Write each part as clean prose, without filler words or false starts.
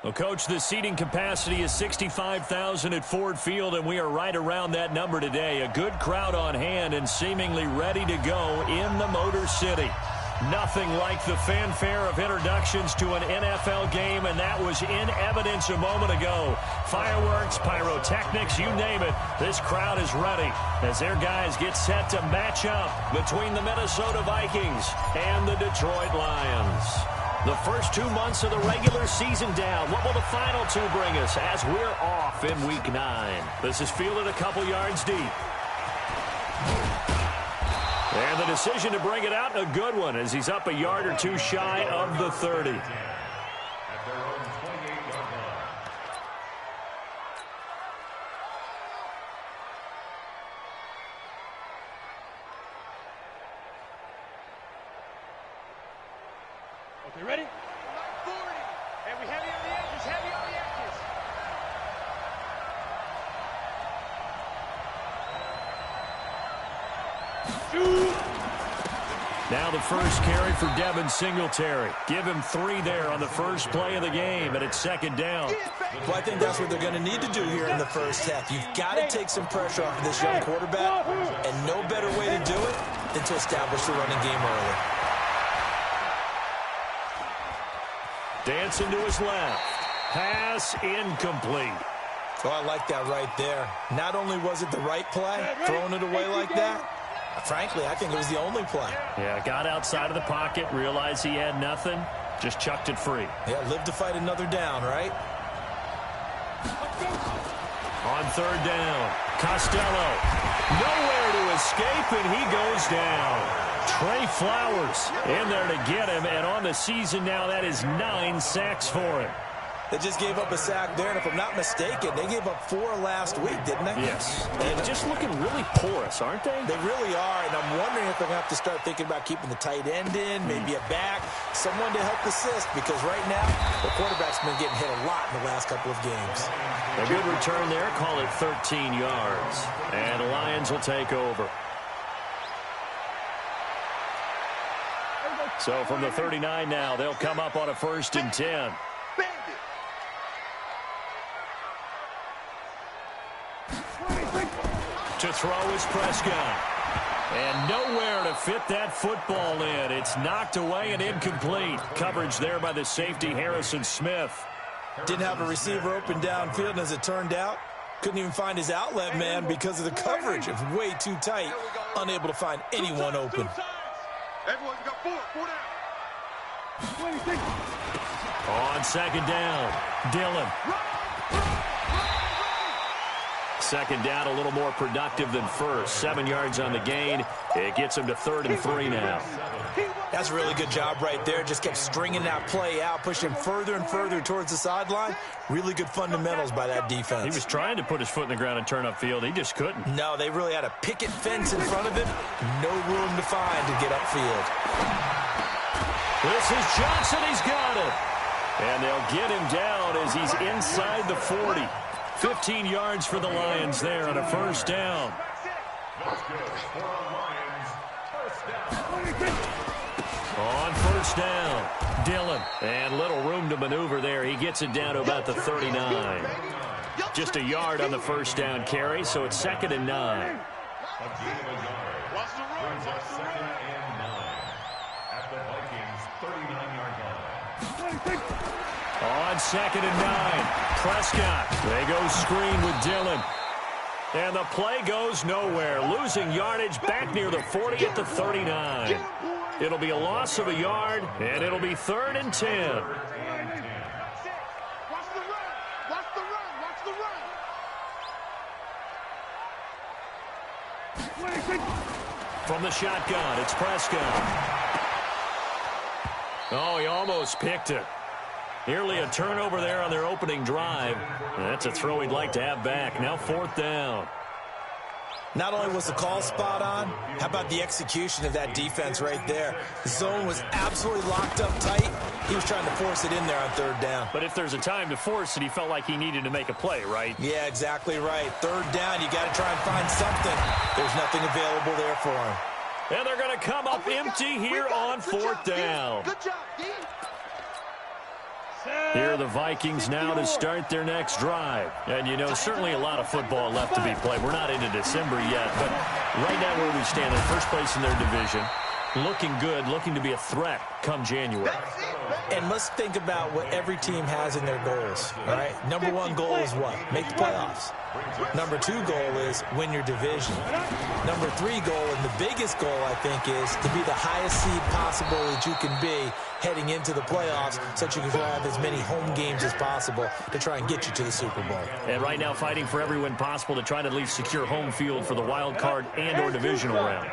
Well, Coach, the seating capacity is 65,000 at Ford Field, and we are right around that number today. A good crowd on hand and seemingly ready to go in the Motor City. Nothing like the fanfare of introductions to an NFL game, and that was in evidence a moment ago. Fireworks, pyrotechnics, you name it. This crowd is ready as their guys get set to match up between the Minnesota Vikings and the Detroit Lions. The first 2 months of the regular season down. What will the final two bring us as we're off in Week 9? This is fielded a couple yards deep. And the decision to bring it out, a good one, as he's up a yard or two shy of the 30. Okay, ready? 40. And we heavy on the edges, heavy on the edges. Shoot. Now the first carry for Devin Singletary. Give him 3 there on the first play of the game, and it's second down. Well, I think that's what they're going to need to do here in the first half. You've got to take some pressure off of this young quarterback, and no better way to do it than to establish the running game early. Dancing to his left. Pass incomplete. Oh, I like that right there. Not only was it the right play, throwing it away like that, frankly, I think it was the only play. Yeah, got outside of the pocket, realized he had nothing, just chucked it free. Yeah, live to fight another down, right? On third down, Costello. Nowhere to escape, and he goes down. Trey Flowers in there to get him, and on the season now, that is 9 sacks for him. They just gave up a sack there, and if I'm not mistaken, they gave up 4 last week, didn't they? Yes. And just looking really porous, aren't they? They really are, and I'm wondering if they're going to have to start thinking about keeping the tight end in, maybe a back, someone to help assist, because right now, the quarterback's been getting hit a lot in the last couple of games. A good return there, call it 13 yards. And the Lions will take over. So from the 39 now, they'll come up on a 1st and 10. To throw is Prescott. And nowhere to fit that football in. It's knocked away and incomplete. Coverage there by the safety, Harrison Smith. Didn't have a receiver open downfield, and as it turned out, couldn't even find his outlet man because of the coverage. It was way too tight, unable to find anyone open. Everyone's got 4 down. On second down, Dillon. Second down, a little more productive than first. 7 yards on the gain. It gets him to 3rd and 3 now. That's a really good job right there. Just kept stringing that play out, pushing further and further towards the sideline. Really good fundamentals by that defense. He was trying to put his foot in the ground and turn upfield. He just couldn't. No, they really had a picket fence in front of him. No room to find to get upfield. This is Johnson. He's got it. And they'll get him down as he's inside the 40. 15 yards for the Lions there on a 1st down. On 1st down, Dillon. And little room to maneuver there. He gets it down to about the 39. Just a yard on the 1st down carry, so it's 2nd and 9. On 2nd and 9, Prescott. They go screen with Dillon. And the play goes nowhere. Losing yardage back near the 40 at the 39. It'll be a loss of a yard, and it'll be 3rd and 10. Watch the run. Watch the run. Watch the run. From the shotgun, it's Prescott. Oh, he almost picked it. Nearly a turnover there on their opening drive. That's a throw he'd like to have back. Now 4th down. Not only was the call spot on, how about the execution of that defense right there? The zone was absolutely locked up tight. He was trying to force it in there on 3rd down. But if there's a time to force it, he felt like he needed to make a play, right? Yeah, exactly right. 3rd down, you got to try and find something. There's nothing available there for him. And they're going to come up empty here on 4th down. Good job, D. Here are the Vikings now to start their next drive. And, you know, certainly a lot of football left to be played. We're not into December yet, but right now where we stand, in first place in their division, looking good, looking to be a threat come January. And let's think about what every team has in their goals, all right? Number one goal is what? Make the playoffs. Number two goal is win your division. Number three goal, and the biggest goal, I think, is to be the highest seed possible that you can be heading into the playoffs so that you can have as many home games as possible to try and get you to the Super Bowl. And right now fighting for every win possible to try to at least secure home field for the wild card and or divisional round.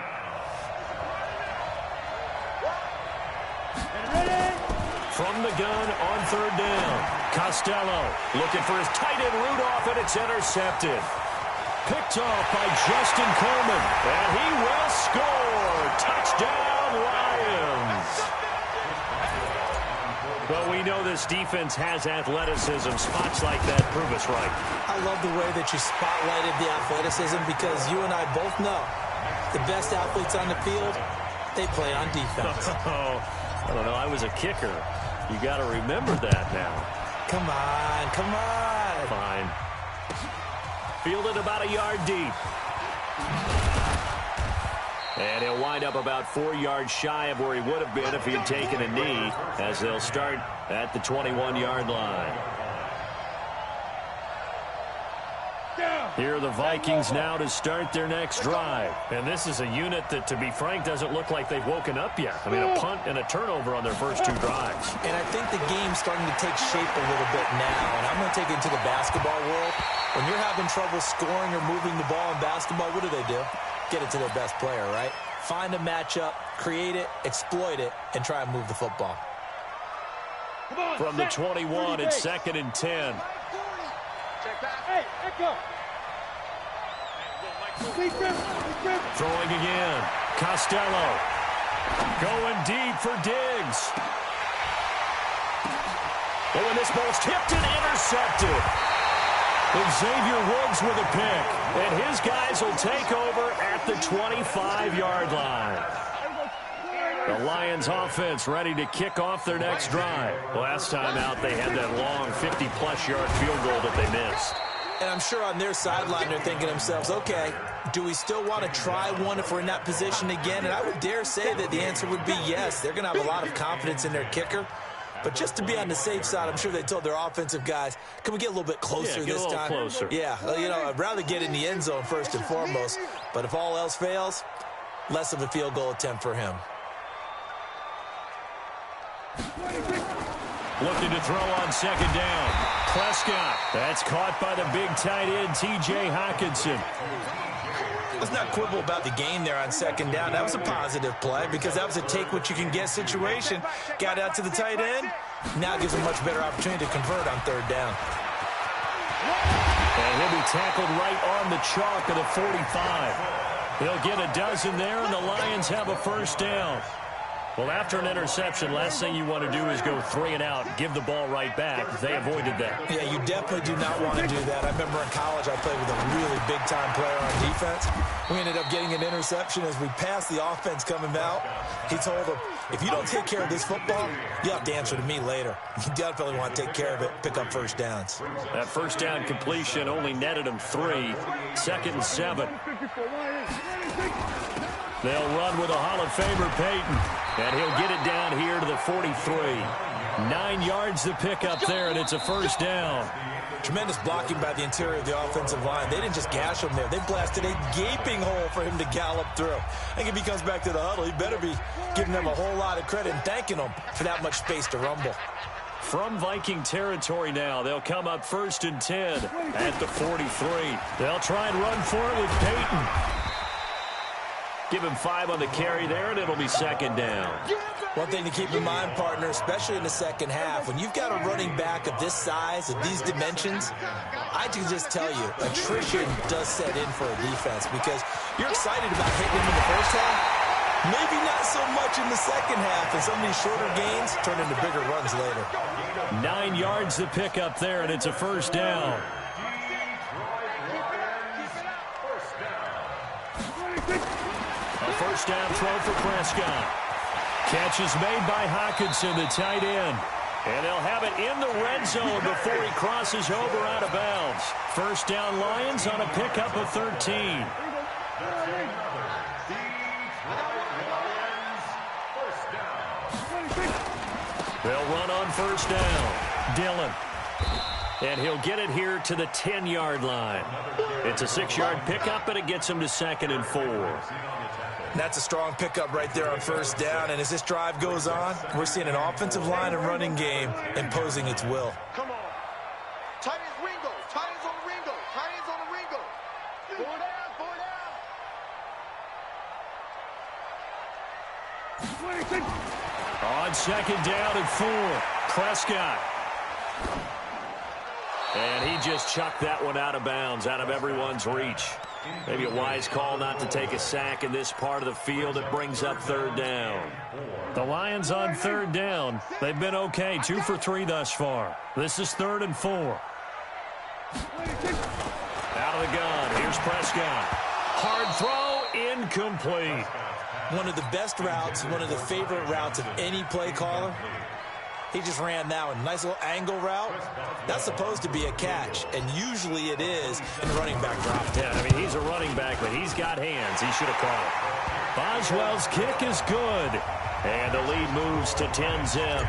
From the gun on third down, Costello looking for his tight end Rudolph, and it's intercepted. Picked off by Justin Coleman, and he will score. Touchdown, Lions. Well, we know this defense has athleticism. Spots like that prove us right. I love the way that you spotlighted the athleticism because you and I both know the best athletes on the field, they play on defense. I don't know. I was a kicker. You got to remember that now. Come on, come on. Fine. Fielded about a yard deep. And he'll wind up about 4 yards shy of where he would have been if he had taken a knee, as they'll start at the 21-yard line. Here are the Vikings now to start their next drive. And this is a unit that, to be frank, doesn't look like they've woken up yet. I mean, a punt and a turnover on their first two drives. And I think the game's starting to take shape a little bit now. And I'm going to take it to the basketball world. When you're having trouble scoring or moving the ball in basketball, what do? Get it to their best player, right? Find a matchup, create it, exploit it, and try and move the football. From the 21, it's 2nd and 10. Hey, echo. Throwing again. Costello. Going deep for Diggs. Oh, and this ball's tipped and intercepted. Xavier Woods with a pick. And his guys will take over at the 25-yard line. The Lions offense ready to kick off their next drive. Last time out, they had that long 50-plus yard field goal that they missed. And I'm sure on their sideline they're thinking to themselves, okay, do we still want to try one if we're in that position again? And I would dare say that the answer would be yes. They're going to have a lot of confidence in their kicker. But just to be on the safe side, I'm sure they told their offensive guys, can we get a little bit closer this time? Closer. Yeah, you know, I'd rather get in the end zone first and foremost. But if all else fails, less of a field goal attempt for him. Looking to throw on second down. Prescott. That's caught by the big tight end, T.J. Hockenson. Let's not quibble about the gain there on second down. That was a positive play because that was a take-what-you-can-get situation. Got out to the tight end. Now gives a much better opportunity to convert on third down. And he'll be tackled right on the chalk of the 45. They'll get a dozen there, and the Lions have a first down. Well, after an interception, last thing you want to do is go 3 and out, give the ball right back. They avoided that. Yeah, you definitely do not want to do that. I remember in college I played with a really big-time player on defense. We ended up getting an interception as we passed the offense coming out. He told him, if you don't take care of this football, you'll have to answer to me later. You definitely want to take care of it, pick up first downs. That first down completion only netted him 3. 2nd and 7. They'll run with a Hall of Famer, Peyton. And he'll get it down here to the 43. 9 yards to pick up there, and it's a first down. Tremendous blocking by the interior of the offensive line. They didn't just gash him there. They blasted a gaping hole for him to gallop through. I think if he comes back to the huddle, he better be giving them a whole lot of credit and thanking them for that much space to rumble. From Viking territory now, they'll come up 1st and 10 at the 43. They'll try and run for it with Peyton. Give him 5 on the carry there, and it'll be 2nd down. One thing to keep in mind, partner, especially in the second half, when you've got a running back of this size, of these dimensions, I can just tell you, attrition does set in for a defense because you're excited about hitting him in the first half. Maybe not so much in the second half, and some of these shorter gains turn into bigger runs later. 9 yards to pick up there, and it's a first down. A first down throw for Prescott. Catch is made by Hockenson, the tight end. And they'll have it in the red zone before he crosses over out of bounds. First down Lions on a pickup of 13. They'll run on first down. Dillon. And he'll get it here to the 10-yard line. It's a 6-yard pickup, and it gets him to 2nd and 4. That's a strong pickup right there on first down. And as this drive goes on, we're seeing an offensive line and running game imposing its will. Come on. Tight ends Ringo. Tight ends on the Ringo. Tight ends on the Ringo. 4 down. 4 down. 26. On second down and 4. Prescott. And he just chucked that one out of bounds, out of everyone's reach. Maybe a wise call not to take a sack in this part of the field. It brings up 3rd down. The Lions on 3rd down. They've been okay, 2 for 3 thus far. This is 3rd and 4. Out of the gun. Here's Prescott. Hard throw, incomplete. One of the best routes, one of the favorite routes of any play caller. He just ran that one. Nice little angle route. That's supposed to be a catch, and usually it is in running back drop. Yeah, I mean, he's a running back, but he's got hands. He should have caught it. Boswell's kick is good, and the lead moves to 10-zip.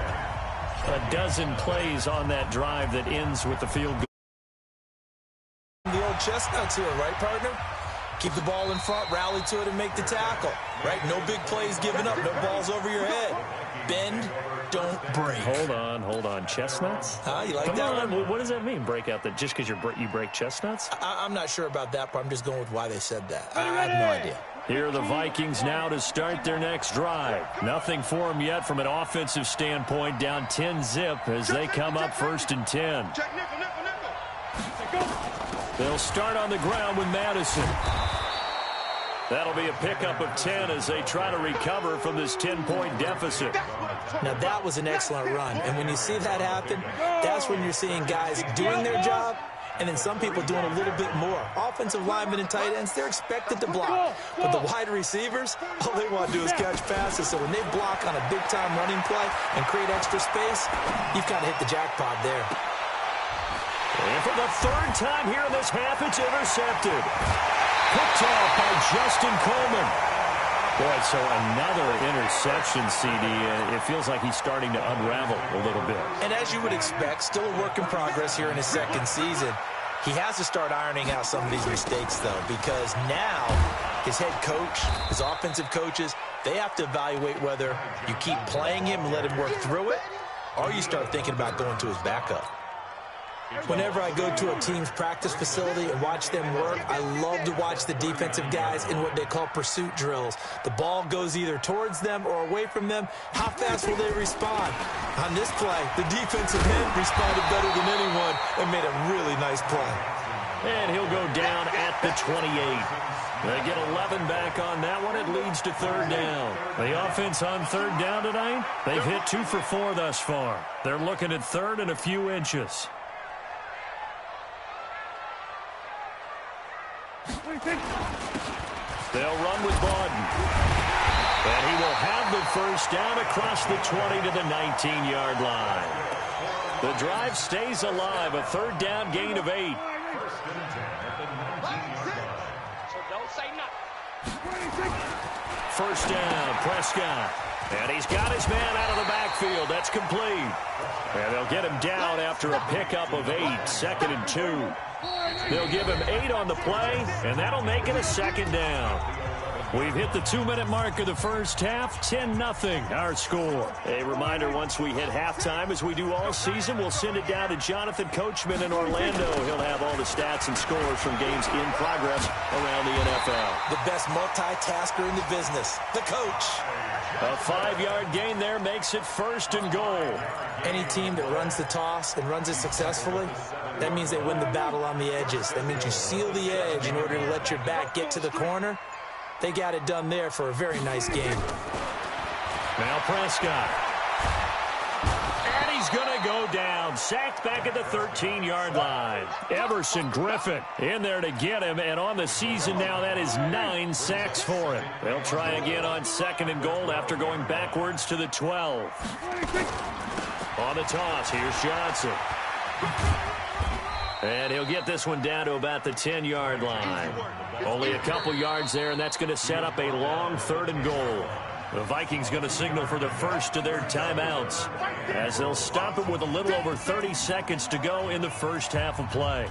A dozen plays on that drive that ends with the field goal. The old chestnuts here, right, partner? Keep the ball in front, rally to it, and make the tackle. Right? No big plays given up, no balls over your head. Bend, don't break. Hold on. Chestnuts? You like Come that on. one? What does that mean, break out? That just because you break chestnuts? I'm not sure about that, but I'm just going with why they said that. I have no idea. Here are the Vikings now to start their next drive. Nothing for them yet from an offensive standpoint, down 10-zip as they come up 1st and 10. They'll start on the ground with Madison. That'll be a pickup of 10 as they try to recover from this 10-point deficit. Now, that was an excellent run. And when you see that happen, that's when you're seeing guys doing their job and then some people doing a little bit more. Offensive linemen and tight ends, they're expected to block. But the wide receivers, all they want to do is catch passes. So when they block on a big-time running play and create extra space, you've got to hit the jackpot there. And for the 3rd time here in this half, it's intercepted. Picked off by Justin Coleman. Boy, so another interception, CD. It feels like he's starting to unravel a little bit. And as you would expect, still a work in progress here in his 2nd season. He has to start ironing out some of these mistakes, though, because now his head coach, his offensive coaches, they have to evaluate whether you keep playing him and let him work through it, or you start thinking about going to his backup. Whenever I go to a team's practice facility and watch them work, I love to watch the defensive guys in what they call pursuit drills. The ball goes either towards them or away from them. How fast will they respond? On this play, the defensive end responded better than anyone and made a really nice play. And he'll go down at the 28. They get 11 back on that one. It leads to 3rd down. The offense on 3rd down tonight, they've hit 2 for 4 thus far. They're looking at 3rd and a few inches. They'll run with Bawden. And he will have the first down across the 20 to the 19-yard line. The drive stays alive, a 3rd down gain of 8. First down, Prescott. And he's got his man out of the backfield. That's complete. And they'll get him down after a pickup of 8, 2nd and 2. They'll give him 8 on the play, and that'll make it a 2nd down. We've hit the 2-minute mark of the first half, 10-0 our score. A reminder, once we hit halftime, as we do all season, we'll send it down to Jonathan Coachman in Orlando. He'll have all the stats and scores from games in progress around the NFL. The best multitasker in the business, the coach. A 5-yard gain there makes it 1st and goal. Any team that runs the toss and runs it successfully, that means they win the battle on the edges. That means you seal the edge in order to let your back get to the corner. They got it done there for a very nice game. Now Prescott. And he's going to go down. Sacked back at the 13-yard line. Everson Griffin in there to get him. And on the season now, that is 9 sacks for him. They'll try again on 2nd and goal after going backwards to the 12. On the toss, here's Johnson. And he'll get this one down to about the 10-yard line. Only a couple yards there, and that's going to set up a long 3rd and goal. The Vikings going to signal for the first of their timeouts as they'll stop it with a little over 30 seconds to go in the first half of play.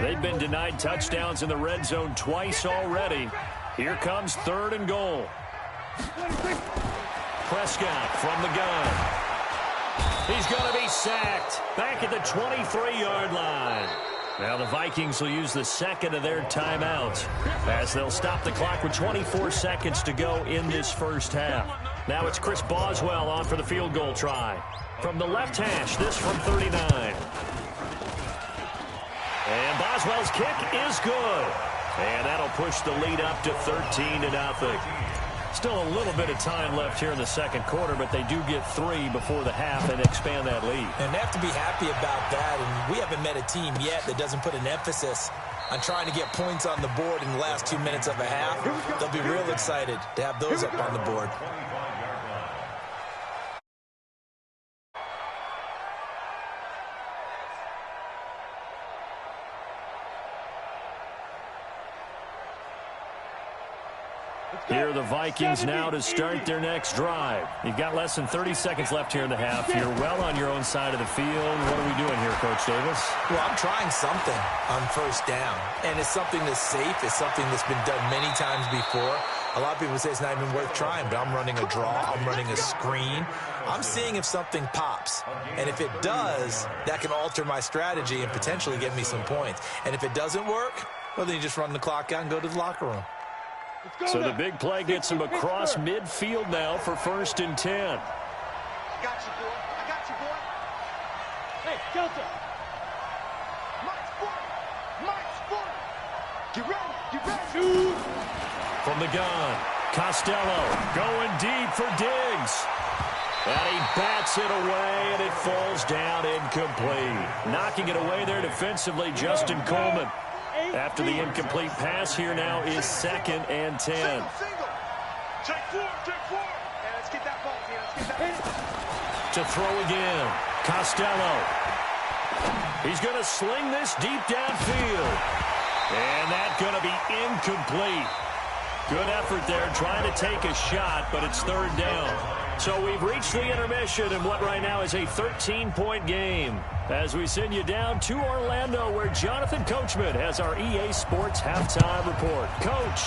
They've been denied touchdowns in the red zone twice already. Here comes 3rd and goal. Prescott from the gun. He's going to be sacked back at the 23-yard line. Now the Vikings will use the second of their timeouts as they'll stop the clock with 24 seconds to go in this first half. Now it's Chris Boswell on for the field goal try. From the left hash, this from 39. And Boswell's kick is good. And that'll push the lead up to 13-0. Still a little bit of time left here in the second quarter, but they do get 3 before the half and expand that lead. And they have to be happy about that. And we haven't met a team yet that doesn't put an emphasis on trying to get points on the board in the last 2 minutes of a half. They'll be real excited to have those up on the board. Here are the Vikings now to start their next drive. You've got less than 30 seconds left here in the half. You're well on your own side of the field. What are we doing here, Coach Davis? Well, I'm trying something on first down, and it's something that's safe. It's something that's been done many times before. A lot of people say it's not even worth trying, but I'm running a draw. I'm running a screen. I'm seeing if something pops, and if it does, that can alter my strategy and potentially get me some points. And if it doesn't work, well, then you just run the clock out and go to the locker room. So the big play gets him across midfield now for 1st and 10. I got you, boy. I got you, boy. Hey, Delta. Mike's foot. Get ready. Get ready. Shoot. From the gun, Costello going deep for Diggs. And he bats it away, and it falls down incomplete. Knocking it away there defensively, Justin Coleman. After the incomplete pass, here now is 2nd and 10. Single. Check 4. Hey, let's get that ball, man. Let's get that ball. To throw again, Costello. He's going to sling this deep downfield. And that's going to be incomplete. Good effort there, trying to take a shot, but it's 3rd down. So we've reached the intermission in what right now is a 13-point game as we send you down to Orlando where Jonathan Coachman has our EA Sports halftime report. Coach.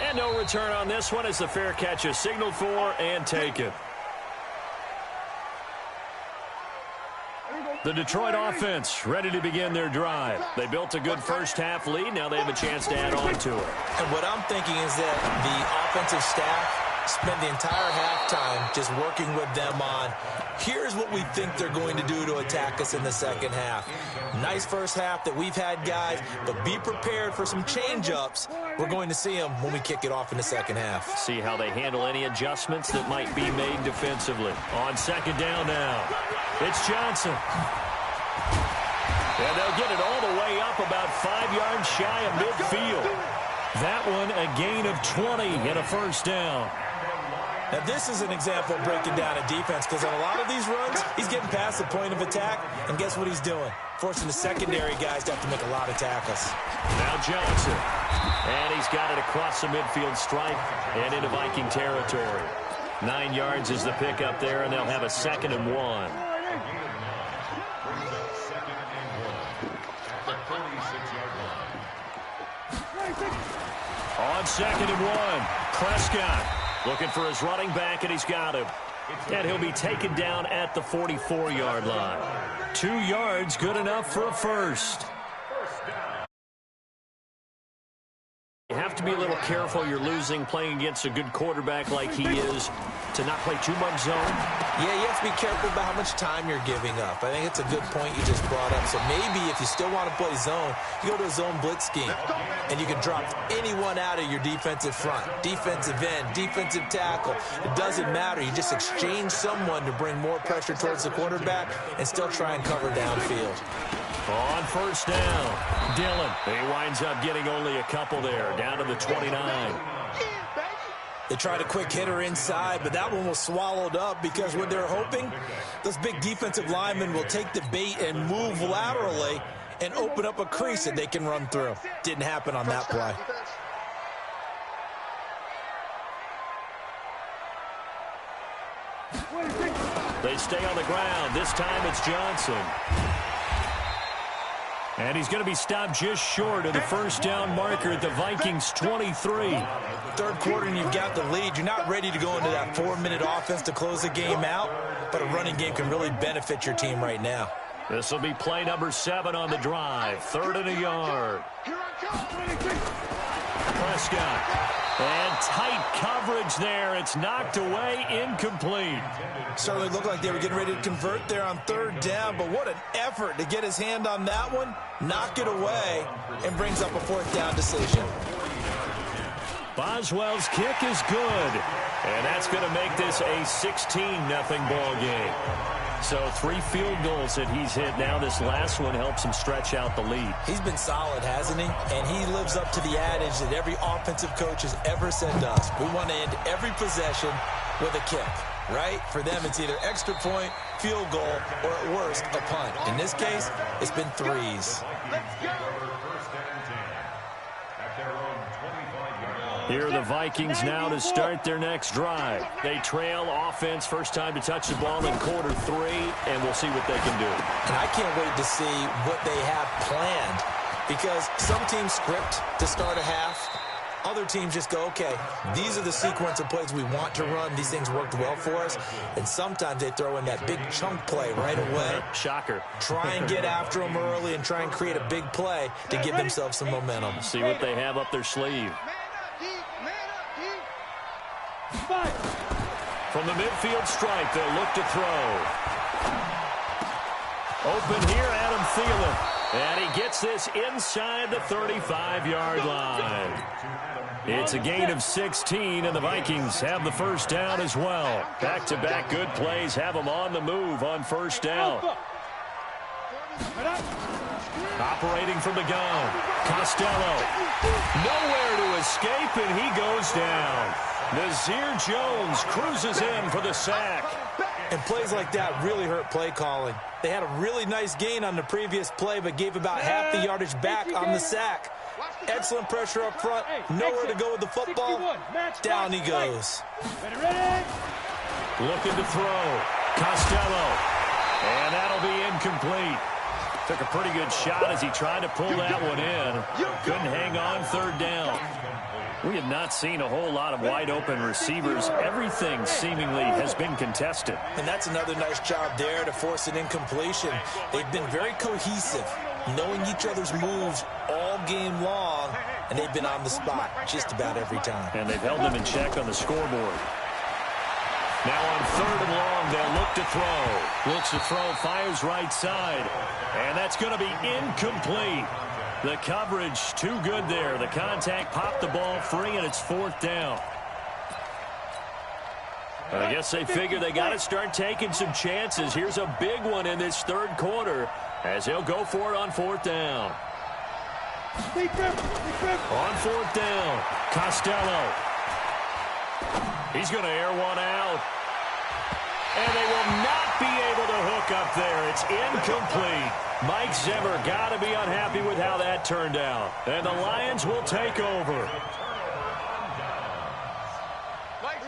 And no return on this one as the fair catch is signaled for and taken. The Detroit offense ready to begin their drive. They built a good first half lead. Now they have a chance to add on to it. And what I'm thinking is that the offensive staff spent the entire halftime just working with them on, here's what we think they're going to do to attack us in the second half. Nice first half that we've had, guys, but be prepared for some change-ups. We're going to see them when we kick it off in the second half. See how they handle any adjustments that might be made defensively. On 2nd down now, it's Johnson. And they'll get it all the way up about 5 yards shy of midfield. That one a gain of 20 and a first down. Now, this is an example of breaking down a defense because on a lot of these runs, he's getting past the point of attack, and guess what he's doing? Forcing the secondary guys to have to make a lot of tackles. Now Johnson, and he's got it across the midfield stripe and into Viking territory. 9 yards is the pickup there, and they'll have a 2nd and 1. On 2nd and 1, Prescott. Looking for his running back, and he's got him. And he'll be taken down at the 44-yard line. 2 yards, good enough for a first. You have to be a little careful. You're losing playing against a good quarterback like he is to not play too much zone. Yeah, you have to be careful about how much time you're giving up. I think it's a good point you just brought up. So maybe if you still want to play zone, you go to a zone blitz scheme, and you can drop anyone out of your defensive front, defensive end, defensive tackle. It doesn't matter. You just exchange someone to bring more pressure towards the quarterback and still try and cover downfield. On 1st down, Dillon. He winds up getting only a couple there, down to the 29. They tried a quick hitter inside, but that one was swallowed up because what they're hoping, those big defensive linemen will take the bait and move laterally and open up a crease that they can run through. Didn't happen on that play. They stay on the ground. This time it's Johnson. And he's going to be stopped just short of the first down marker at the Vikings 23. Third quarter and you've got the lead. You're not ready to go into that 4-minute offense to close the game out, but a running game can really benefit your team right now. This will be play number 7 on the drive. 3rd and a yard. Prescott. And tight coverage there. It's knocked away, incomplete. Certainly looked like they were getting ready to convert there on 3rd down, but what an effort to get his hand on that one, knock it away, and brings up a 4th down decision. Boswell's kick is good, and that's going to make this a 16-0 ball game. So 3 field goals that he's hit now. This last one helps him stretch out the lead. He's been solid, hasn't he? And he lives up to the adage that every offensive coach has ever said to us. We want to end every possession with a kick, right? For them, it's either extra point, field goal, or at worst, a punt. In this case, it's been 3s. Here are the Vikings now to start their next drive. They trail offense, first time to touch the ball in quarter 3, and we'll see what they can do. And I can't wait to see what they have planned, because some teams script to start a half. Other teams just go, okay, these are the sequence of plays we want to run. These things worked well for us. And sometimes they throw in that big chunk play right away. Shocker. Try and get after them early and try and create a big play to give themselves some momentum. See what they have up their sleeve. From the midfield stripe, they'll look to throw. Open here, Adam Thielen. And he gets this inside the 35-yard line. It's a gain of 16, and the Vikings have the first down as well. Back-to-back good plays have them on the move on first down. Operating from the gun, Costello. Nowhere to escape, and he goes down. Nazir Jones cruises in for the sack. And plays like that really hurt play calling. They had a really nice gain on the previous play, but gave about half the yardage back on the sack. Excellent pressure up front. Nowhere to go with the football. Down he goes. Looking to throw. Costello. And that'll be incomplete. Took a pretty good shot as he tried to pull that one in. Couldn't hang on 3rd down. We have not seen a whole lot of wide-open receivers. Everything seemingly has been contested. And that's another nice job there to force an incompletion. They've been very cohesive, knowing each other's moves all game long, and they've been on the spot just about every time. And they've held them in check on the scoreboard. Now on 3rd and long, they'll look to throw. Looks to throw, fires right side. And that's going to be incomplete. The coverage too good there. The contact popped the ball free, and it's 4th down. I guess they figure they got to start taking some chances. Here's a big one in this 3rd quarter as they'll go for it on 4th down. On 4th down, Costello. He's going to air one out. And they will not be able to hook up there. It's incomplete. Mike Zimmer got to be unhappy with how that turned out. And the Lions will take over.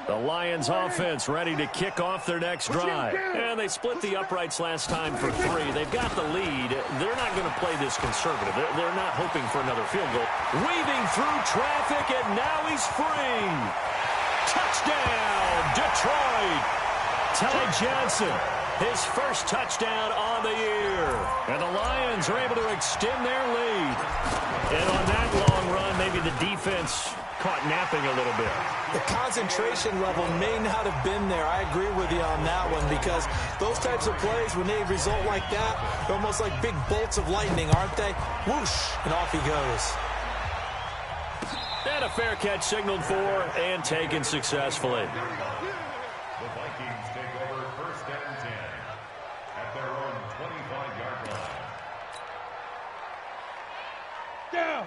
The Lions offense ready to kick off their next drive. And they split the uprights last time for 3. They've got the lead. They're not going to play this conservative. They're not hoping for another field goal. Weaving through traffic, and now he's free. Touchdown, Detroit. Ty Johnson, his first touchdown on the year. And the Lions are able to extend their lead. And on that long run, maybe the defense caught napping a little bit. The concentration level may not have been there. I agree with you on that one, because those types of plays, when they result like that, they're almost like big bolts of lightning, aren't they? Whoosh, and off he goes. And a fair catch signaled for and taken successfully. The Vikings take over 1st and 10 at their own 25-yard line.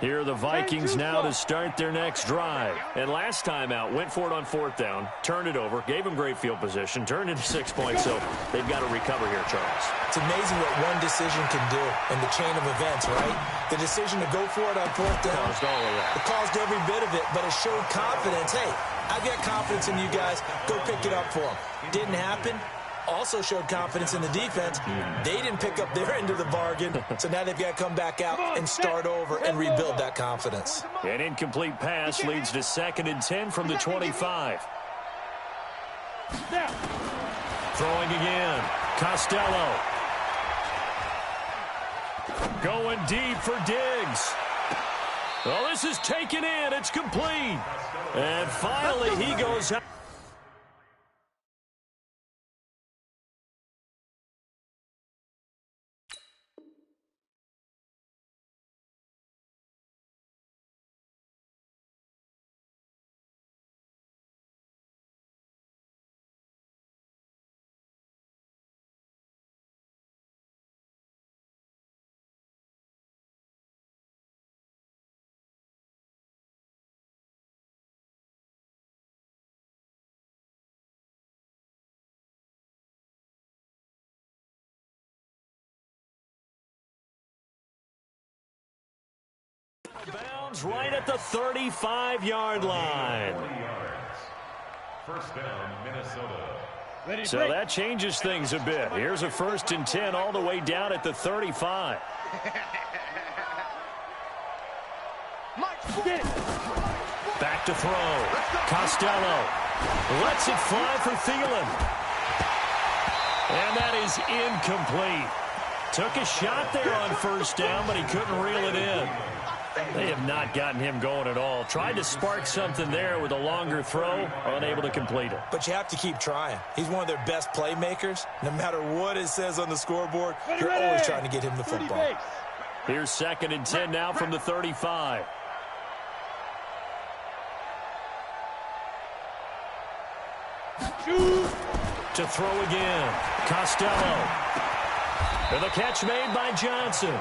Here are the Vikings now to start their next drive. And last time out, went for it on 4th down, turned it over, gave them great field position, turned into 6 points, so they've got to recover here, Charles. It's amazing what one decision can do in the chain of events, right? The decision to go for it on 4th down. Caused all of that. It caused every bit of it, but it showed confidence. Hey, I've got confidence in you guys. Go pick it up for them. Didn't happen. Also showed confidence in the defense. They didn't pick up their end of the bargain, so now they've got to come back out and start over and rebuild that confidence. An incomplete pass leads to 2nd and 10 from the 25. Throwing again. Costello. Going deep for Diggs. Well, this is taken in. It's complete. And finally, he goes out. Bounds right at the 35-yard line. 1st down, Minnesota. So that changes things a bit. Here's a 1st and 10 all the way down at the 35. Back to throw. Costello lets it fly for Thielen. And that is incomplete. Took a shot there on 1st down, but he couldn't reel it in. They have not gotten him going at all. Tried to spark something there with a longer throw, unable to complete it. But you have to keep trying. He's one of their best playmakers. No matter what it says on the scoreboard, you're always trying to get him the football. Here's 2nd and 10 now from the 35. To throw again. Costello. And the catch made by Johnson.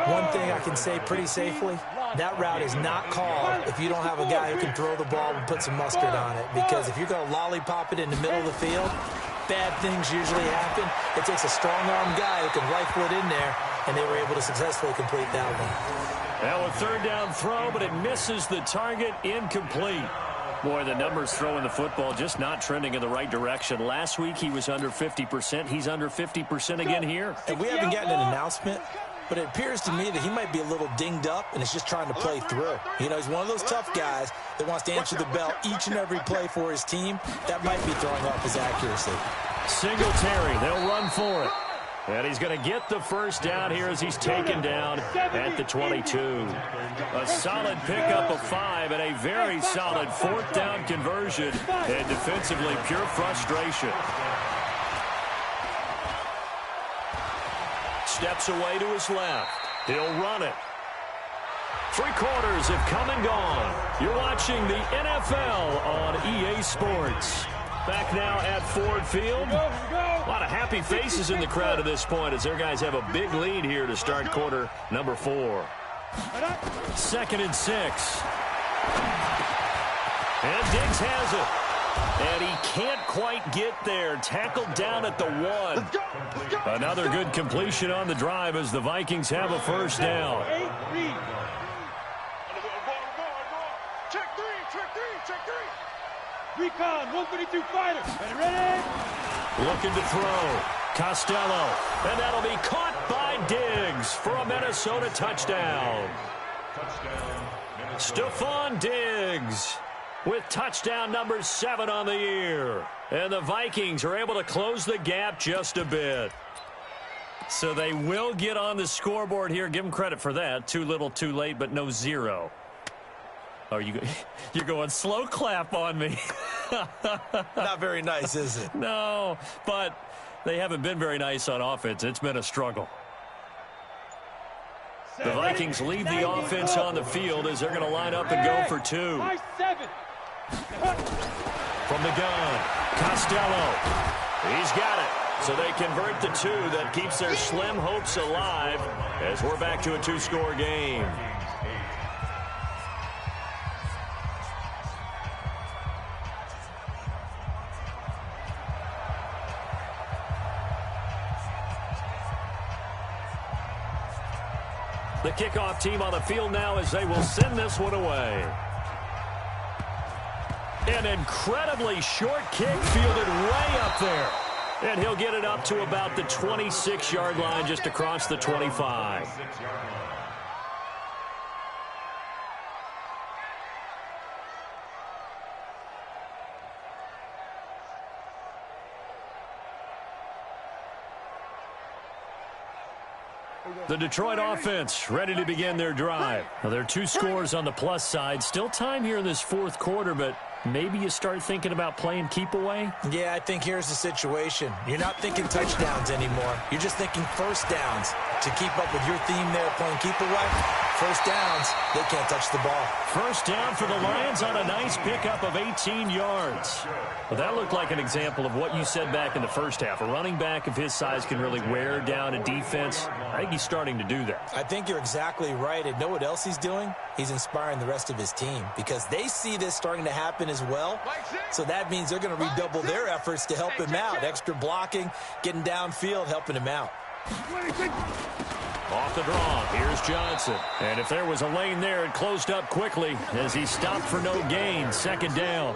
One thing I can say pretty safely, that route is not called if you don't have a guy who can throw the ball and put some mustard on it. Because if you're going to lollipop it in the middle of the field, bad things usually happen. It takes a strong-armed guy who can rifle it in there, and they were able to successfully complete that one. Now a 3rd down throw, but it misses the target, incomplete. Boy, the numbers throwing the football just not trending in the right direction. Last week he was under 50%. He's under 50% again here. And we haven't gotten an announcement, but it appears to me that he might be a little dinged up and is just trying to play through. You know, he's one of those tough guys that wants to answer the bell each and every play for his team. That might be throwing off his accuracy. Singletary, they'll run for it. And he's going to get the 1st down here as he's taken down at the 22. A solid pickup of 5 and a very solid 4th down conversion. And defensively, pure frustration. Steps away to his left. He'll run it. 3 quarters have come and gone. You're watching the NFL on EA Sports. Back now at Ford Field. A lot of happy faces in the crowd at this point as their guys have a big lead here to start quarter number 4. 2nd and 6. And Diggs has it. And he can't quite get there. Tackled down at the 1. Another good completion on the drive as the Vikings have a 1st down. Check 3. Recon, 132 fighter. Ready? Looking to throw. Costello. And that'll be caught by Diggs for a Minnesota touchdown. Stephon Diggs with touchdown number 7 on the year. And the Vikings are able to close the gap just a bit. So they will get on the scoreboard here. Give them credit for that. Too little, too late, but no 0. Oh, you're going slow clap on me. Not very nice, is it? No, but they haven't been very nice on offense. It's been a struggle. The Vikings leave the offense on the field as they're going to line up and go for 2. From the gun, Costello. He's got it. So they convert the two. That keeps their slim hopes alive as we're back to a two-score game. The kickoff team on the field now as they will send this one away. An incredibly short kick fielded way up there. And he'll get it up to about the 26-yard line just across the 25. The Detroit offense ready to begin their drive. Now, there are two scores on the plus side. Still time here in this fourth quarter, but maybe you start thinking about playing keep away? Yeah, I think here's the situation. You're not thinking touchdowns anymore. You're just thinking first downs. To keep up with your theme there, playing keep away, first downs, they can't touch the ball. First down for the Lions on a nice pickup of 18 yards. Well, that looked like an example of what you said back in the first half. A running back of his size can really wear down a defense. I think he's starting to do that. I think you're exactly right. And know what else he's doing? He's inspiring the rest of his team because they see this starting to happen as well. So that means they're going to redouble their efforts to help him out. Extra blocking, getting downfield, helping him out. Off the draw, here's Johnson. And if there was a lane there, it closed up quickly as he stopped for no gain. Second down.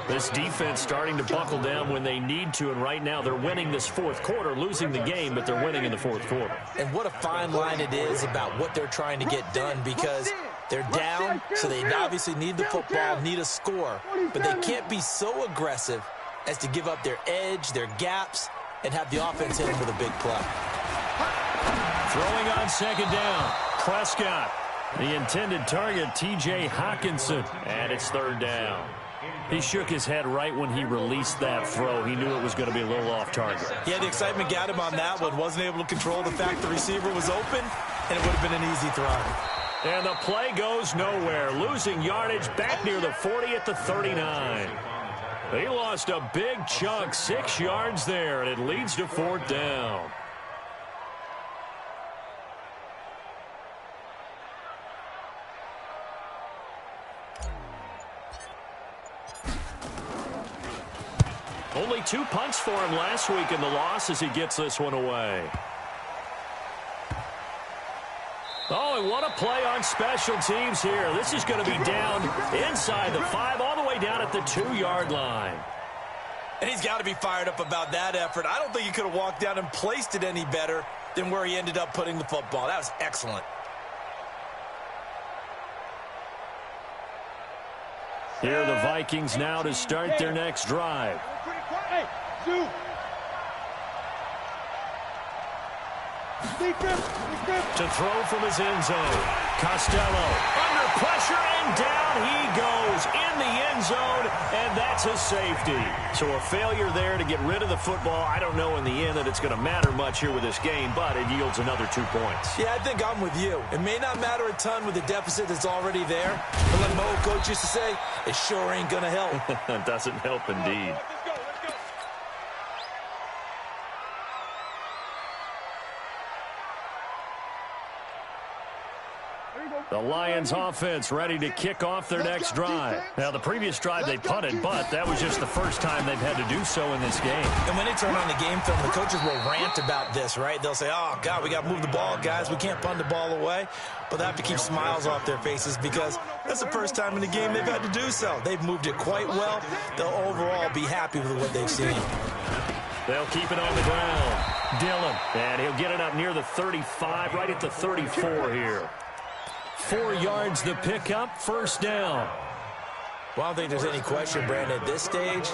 This defense starting to buckle down when they need to, and right now they're winning this fourth quarter, losing the game, but they're winning in the fourth quarter. And what a fine line it is about what they're trying to get done because they're down, so they obviously need the football, need a score, but they can't be so aggressive as to give up their edge, their gaps, and have the offense hit them with a big play. Throwing on second down, Prescott. The intended target, T.J. Hawkinson, and it's third down. He shook his head right when he released that throw. He knew it was going to be a little off target. Yeah, the excitement got him on that one. Wasn't able to control the fact the receiver was open, and it would have been an easy throw. And the play goes nowhere. Losing yardage back near the 40 at the 39. He lost a big chunk, 6 yards there, and it leads to fourth down. Only 2 punts for him last week in the loss as he gets this one away. Oh, and what a play on special teams here. This is going to be down inside the 5, all the way down at the 2-yard line. And he's got to be fired up about that effort. I don't think he could have walked down and placed it any better than where he ended up putting the football. That was excellent. Here are the Vikings now to start their next drive. Hey, Zoo. To throw from his end zone. Costello under pressure, and down he goes in the end zone, and that's a safety. So a failure there to get rid of the football. I don't know in the end that it's going to matter much here with this game, but it yields another 2 points. Yeah, I think I'm with you. It may not matter a ton with the deficit that's already there, but like my old coach used to say, it sure ain't going to help. It doesn't help indeed. The Lions offense ready to kick off their next drive. Now, the previous drive they punted, but that was just the first time they've had to do so in this game. And when they turn on the game film, the coaches will rant about this, right? They'll say, oh, God, we got to move the ball, guys. We can't punt the ball away. But they have to keep smiles off their faces because that's the first time in the game they've had to do so. They've moved it quite well. They'll overall be happy with what they've seen. They'll keep it on the ground. Dillon, and he'll get it up near the 35, right at the 34 here. 4 yards the pickup, first down. Well, I don't think there's any question, Brandon, at this stage,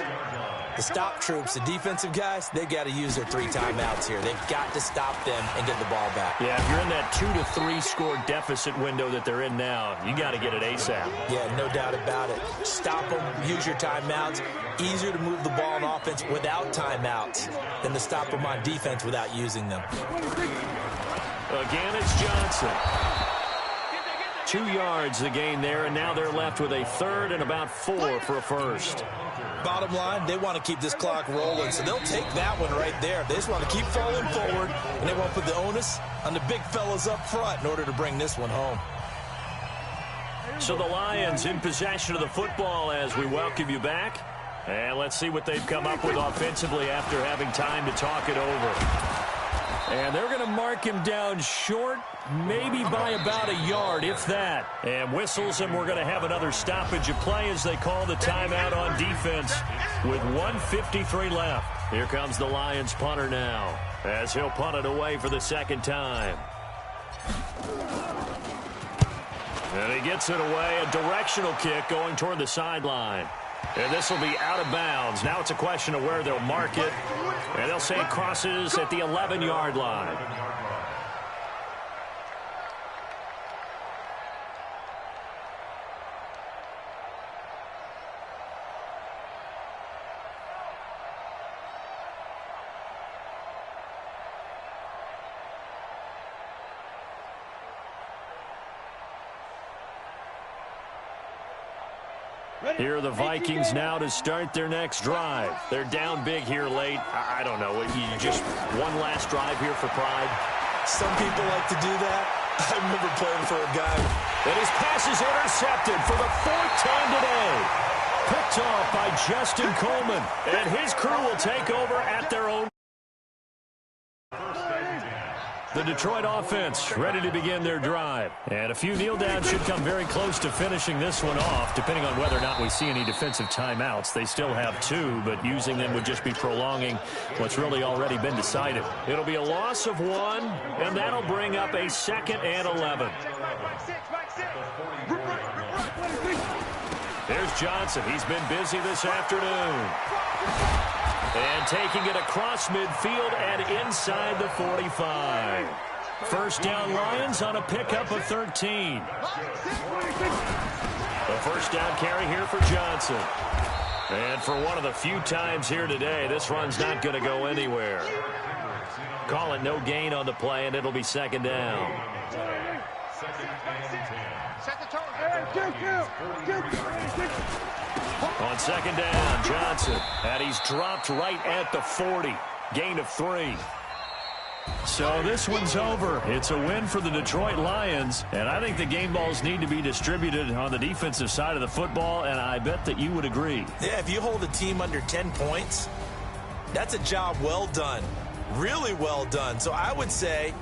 the stop troops, the defensive guys, they've got to use their 3 timeouts here. They've got to stop them and get the ball back. Yeah, if you're in that 2 to 3 score deficit window that they're in now, you got to get it ASAP. Yeah, no doubt about it. Stop them, use your timeouts. Easier to move the ball on offense without timeouts than to stop them on defense without using them. Again, it's Johnson. 2 yards the gain there, and now they're left with a third and about 4 for a first. Bottom line, they want to keep this clock rolling, so they'll take that one right there. They just want to keep falling forward, and they want to put the onus on the big fellas up front in order to bring this one home. So the Lions in possession of the football as we welcome you back. And let's see what they've come up with offensively after having time to talk it over. And they're going to mark him down short, maybe by about a yard, if that. And whistles, and we're going to have another stoppage of play as they call the timeout on defense with 1:53 left. Here comes the Lions punter now as he'll punt it away for the second time. And he gets it away, a directional kick going toward the sideline. And this will be out of bounds. Now it's a question of where they'll mark it. And they'll say it crosses at the 11-yard line. Here are the Vikings now to start their next drive. They're down big here late. I don't know. You just one last drive here for pride. Some people like to do that. I remember playing for a guy. And his pass is intercepted for the 4th time today. Picked off by Justin Coleman. And his crew will take over at their own. The Detroit offense ready to begin their drive. And a few kneel downs should come very close to finishing this one off, depending on whether or not we see any defensive timeouts. They still have 2, but using them would just be prolonging what's really already been decided. It'll be a loss of 1, and that'll bring up a 2nd and 11. There's Johnson. He's been busy this afternoon. And taking it across midfield and inside the 45. First down Lions on a pickup of 13. The first down carry here for Johnson. And for one of the few times here today, this run's not going to go anywhere. Call it no gain on the play, and it'll be second down. On second down, Johnson. And he's dropped right at the 40. Gain of 3. So this one's over. It's a win for the Detroit Lions. And I think the game balls need to be distributed on the defensive side of the football, and I bet that you would agree. Yeah, if you hold a team under 10 points, that's a job well done. Really well done. So I would say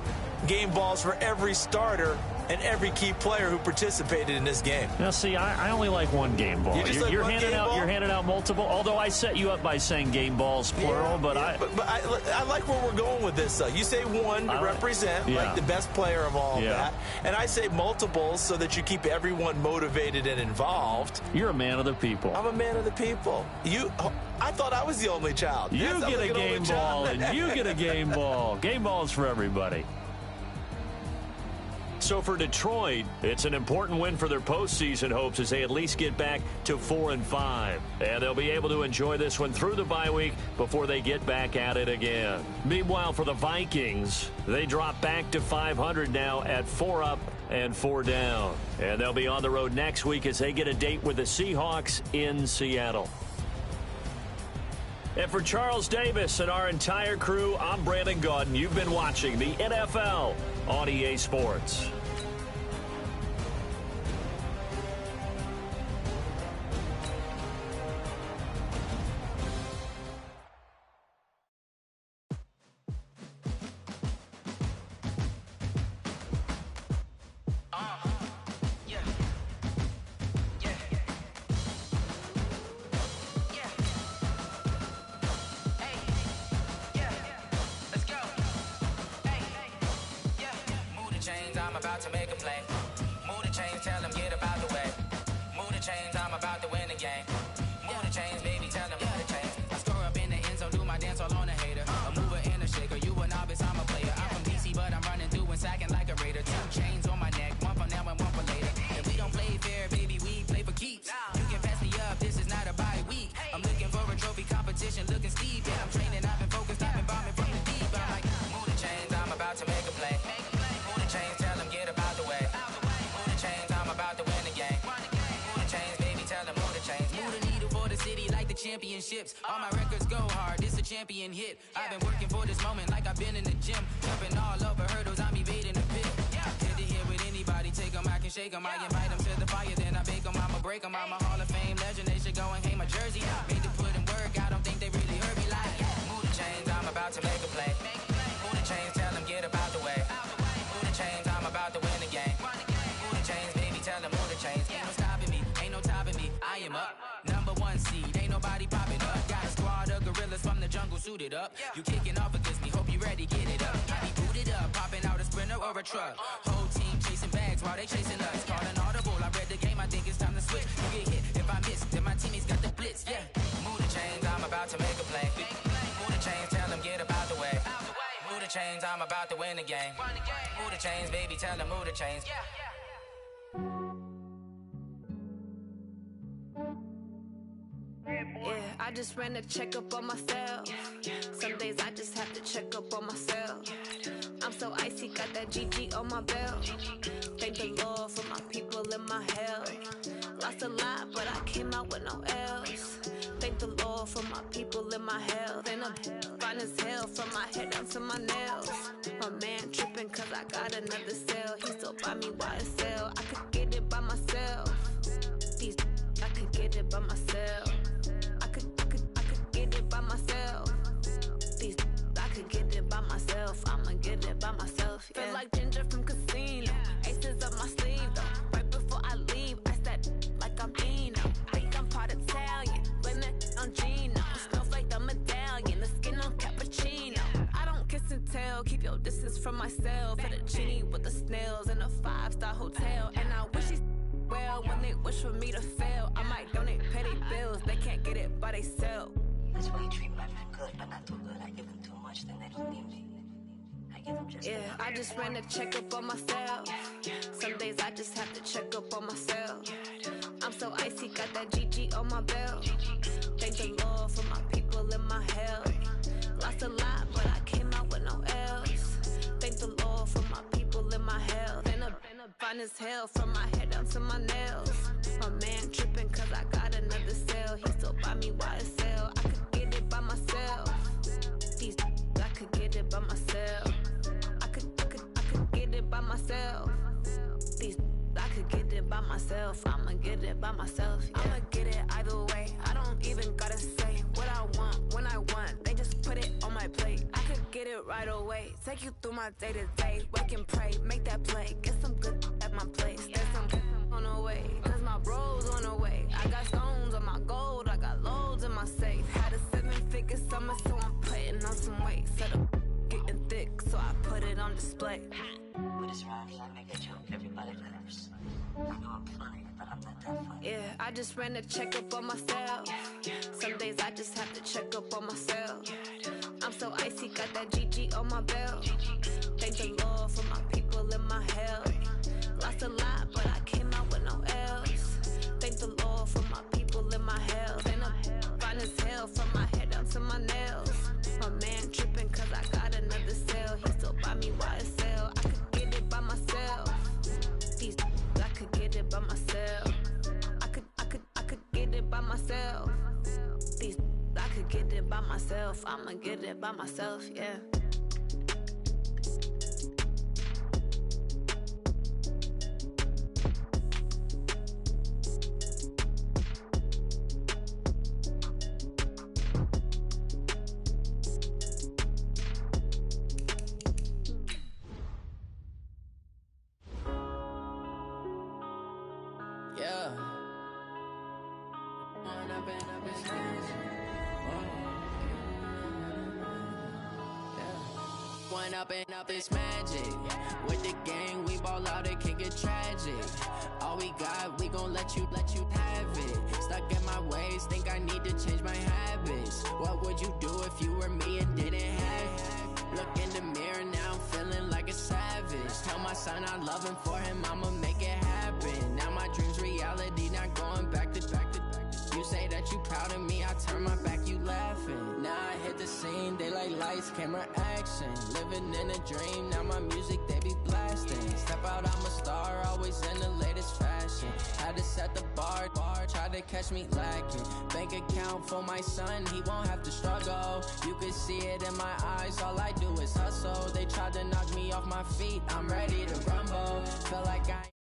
game balls for every starter and every key player who participated in this game. Now, see, I only like one game ball. You're handing out multiple. Although I set you up by saying game balls plural, but I like where we're going with this. You say one to represent like the best player of all of that, and I say multiples so that you keep everyone motivated and involved. You're a man of the people. I'm a man of the people. I thought I was the only child. You get a game ball, and you get a game ball. Game balls for everybody. So for Detroit, it's an important win for their postseason hopes as they at least get back to 4-5. And they'll be able to enjoy this one through the bye week before they get back at it again. Meanwhile, for the Vikings, they drop back to 500 now at 4 up and 4 down. And they'll be on the road next week as they get a date with the Seahawks in Seattle. And for Charles Davis and our entire crew, I'm Brandon Gaudin. You've been watching the NFL on EA Sports. I'm about championships. All my records go hard, this a champion hit. I've been working for this moment like I've been in the gym. Jumping all over hurdles, I'm evading the pit. Head to head with anybody, take them, I can shake them. I invite them to the fire, then I bake them, I'ma break them. I'm a Hall of Fame legend, they should go and hang my jersey. Made to put in work, I don't think they really heard me like, move the chains, I'm about to make a play. Move the chains, tell them get up out the way. Move the chains, I'm about to win the game. Move the chains, baby, tell them move the chains. Ain't no stopping me, ain't no topping me, I am up. Number one seed, ain't nobody popping up. Got a squad of gorillas from the jungle suited up. You kicking off against me, hope you ready, get it up. I be booted up, popping out a Sprinter or a truck. Whole team chasing bags while they chasing us. Calling audible, I read the game, I think it's time to switch. You get hit, if I miss, then my teammates got the blitz, yeah. Move the chains, I'm about to make a play. Move the chains, tell them get up out the way. Move the chains, I'm about to win the game. Move the chains, baby, tell them move the chains. Yeah, I just ran a checkup on myself. Some days I just have to check up on myself. I'm so icy, got that GG on my belt. Thank the Lord for my people in my health. Lost a lot, but I came out with no L's. Thank the Lord for my people in my health. And I'm fine as hell from my head down to my nails. My man tripping cause I got another cell. He still buy me YSL. I could get it by myself. These I could get it by myself. I could get it by myself. These I could get it by myself. I'ma get it by myself. Yeah. Feel like Ginger from Casino. Aces up my sleeve though. Right before I leave, I said like I'm Dino. Think I'm part Italian. Blame that on Gino. Smells like the medallion. The skin on cappuccino. I don't kiss and tell. Keep your distance from myself. Fettuccine with the snails in a 5-star hotel. And I wish he's well when they wish for me to fail. I might donate petty bills. They can't get it by themselves. That's why you treat my friend good, but not too good. I give them too much, then they don't need me. I give them just yeah, I just ran a checkup on myself. Some days I just have to check up on myself. I'm so icy, got that GG on my belt. Thank the Lord for my people in my health. Lost a lot, but I came out with no L's. Thank the Lord for my people in my health. And I'm fine as hell from my head down to my nails. My man tripping cause I got another cell. He still buy me YSL. I could get it by myself. These I could get it by myself. I could get it by myself. These I could get it by myself. I'ma get it by myself. Yeah. I'ma get it either way. I don't even gotta say what I want when I want. They just put it on my plate. I could get it right away. Take you through my day to day. Wake and pray, make that play. Get some good at my place. There's some on the way. Cause my bro's on the way. I got stones on my gold. I got loads in my safe. Had a 7-figure summer, so I'm putting on some weight. Set up getting thick, so I put it on display. With this round, I make a joke, everybody laughs. I know I'm funny, but I'm not that funny. Yeah, I just ran a checkup on myself. Some days I just have to check up on myself. I'm so icy, got that GG on my belt. Thank the Lord for my people in my health. Lost a lot, but I came out with no L's. Thank the Lord for my people in my health. And I'm fine as hell from my head down to my nails. My man tripping cause I got another cell. He still buy me YSL. I could get it by myself. These I could get it by myself. I could get it by myself. These I could get it by myself. I'ma get it by myself, yeah. Up this magic. With the gang, we ball out, it can get tragic. All we got, we gon' let you have it. Stuck in my ways, think I need to change my habits. What would you do if you were me and didn't have it? Look in the mirror, now I'm feeling like a savage. Tell my son I love him, for him I'ma make it happen. Now my dream's reality, not going back to. You say that you proud of me, I turn my back, you laughing. Now I hit the scene. They like lights, camera, action. Living in a dream, now my music they be blasting. Step out, I'm a star, always in the latest fashion. Had to set the bar, try to catch me lacking. Bank account for my son, he won't have to struggle. You could see it in my eyes, all I do is hustle. They tried to knock me off my feet, I'm ready to rumble. Feel like I